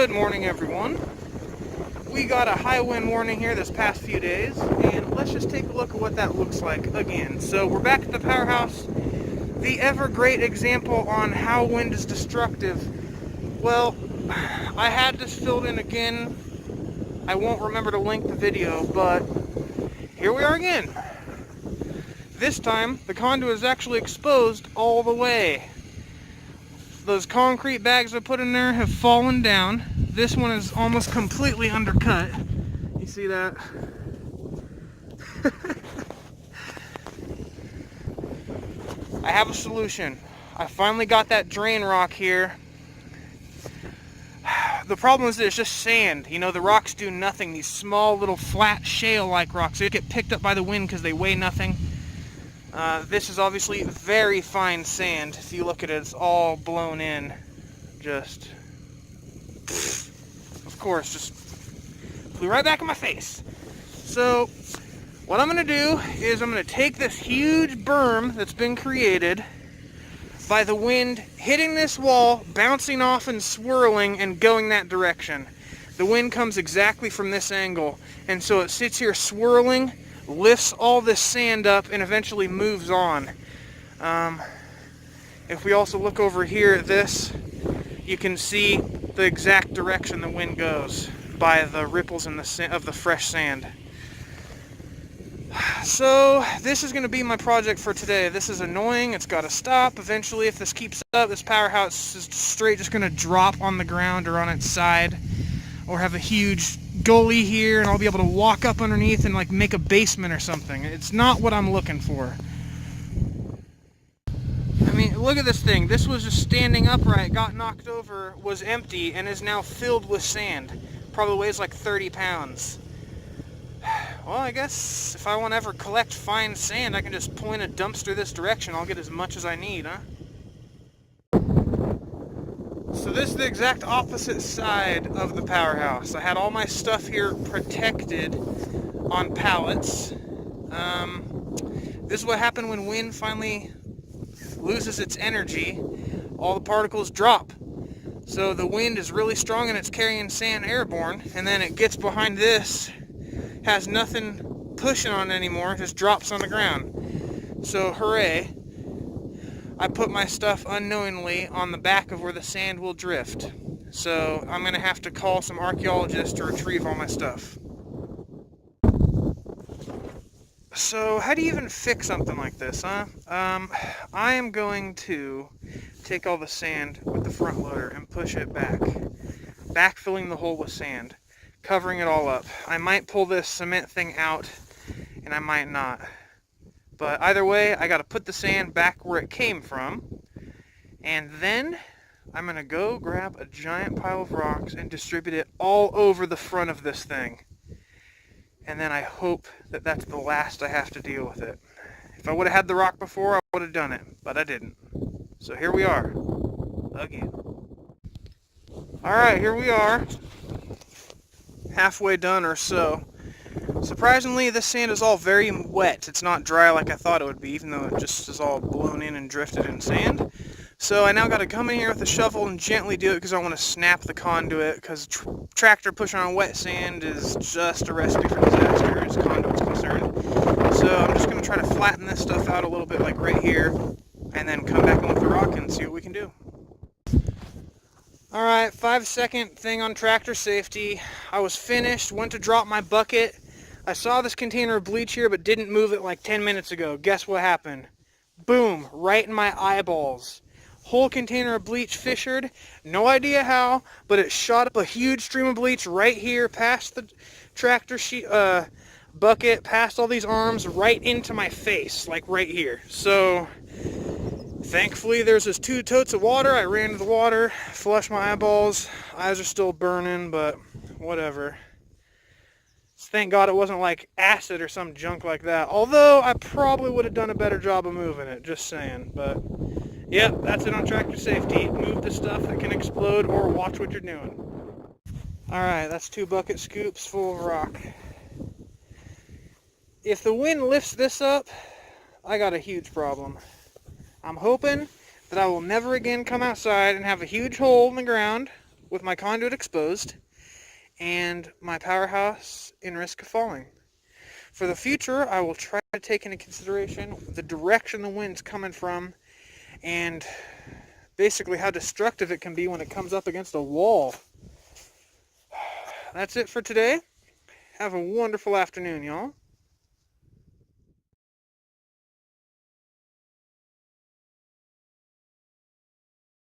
Good morning, everyone. We got a high wind warning here this past few days, and let's just take a look at what that looks like again. So we're back at the powerhouse, the ever great example on how wind is destructive. Well, I had this filled in again. I won't remember to link the video, but here we are again. This time, the conduit is actually exposed all the way. Those concrete bags I put in there have fallen down. This one is almost completely undercut. You see that? I have a solution. I finally got that drain rock here. The problem is that it's just sand. You know, the rocks do nothing. These small little flat shale-like rocks, they get picked up by the wind because they weigh nothing. This is obviously very fine sand. If you look at it, it's all blown in. Just, of course, just flew right back in my face. So, what I'm going to do is I'm going to take this huge berm that's been created by the wind hitting this wall, bouncing off and swirling and going that direction. The wind comes exactly from this angle, and so it sits here swirling, lifts all this sand up, and eventually moves on. If we also look over here at this, you can see the exact direction the wind goes by the ripples in of the fresh sand. So this is going to be my project for today. This is annoying. It's got to stop. Eventually, if this keeps up, this powerhouse is straight just going to drop on the ground or on its side, or have a huge gully here, and I'll be able to walk up underneath and like make a basement or something. It's not what I'm looking for. I mean, look at this thing. This was just standing upright, got knocked over, was empty, and is now filled with sand. Probably weighs like 30 pounds. Well, I guess if I want to ever collect fine sand, I can just point a dumpster this direction. I'll get as much as I need, huh? So this is the exact opposite side of the powerhouse. I had all my stuff here protected on pallets. This is what happened when wind finally loses its energy. All the particles drop. So the wind is really strong and it's carrying sand airborne, and then it gets behind this, has nothing pushing on it anymore, just drops on the ground. So hooray. I put my stuff unknowingly on the back of where the sand will drift. So I'm going to have to call some archaeologists to retrieve all my stuff. So how do you even fix something like this, huh? I am going to take all the sand with the front loader and push it back filling the hole with sand, covering it all up. I might pull this cement thing out, and I might not. But either way, I got to put the sand back where it came from, and then I'm going to go grab a giant pile of rocks and distribute it all over the front of this thing. And then I hope that that's the last I have to deal with it. If I would have had the rock before, I would have done it, but I didn't. So here we are, again. Alright, here we are, halfway done or so. Surprisingly, this sand is all very wet. It's not dry like I thought it would be, even though it just is all blown in and drifted in sand. So I now got to come in here with a shovel and gently do it because I want to snap the conduit, because tractor pushing on wet sand is just a recipe for disaster as conduit's concerned. So I'm just going to try to flatten this stuff out a little bit, like right here, and then come back in with the rock and see what we can do. Alright, 5-second thing on tractor safety. I was finished, went to drop my bucket. I saw this container of bleach here, but didn't move it like 10 minutes ago. Guess what happened? Boom, right in my eyeballs. Whole container of bleach fissured. No idea how, but it shot up a huge stream of bleach right here, past the tractor bucket, past all these arms, right into my face, like right here. So, thankfully, there's just 2 totes of water. I ran to the water, flushed my eyeballs. Eyes are still burning, but whatever. Thank God it wasn't like acid or some junk like that. Although, I probably would have done a better job of moving it, just saying. But, yep, that's it on tractor safety. Move the stuff that can explode or watch what you're doing. Alright, that's 2 bucket scoops full of rock. If the wind lifts this up, I got a huge problem. I'm hoping that I will never again come outside and have a huge hole in the ground with my conduit exposed and my powerhouse in risk of falling. For the future, I will try to take into consideration the direction the wind's coming from and basically how destructive it can be when it comes up against a wall. That's it for today. Have a wonderful afternoon, y'all.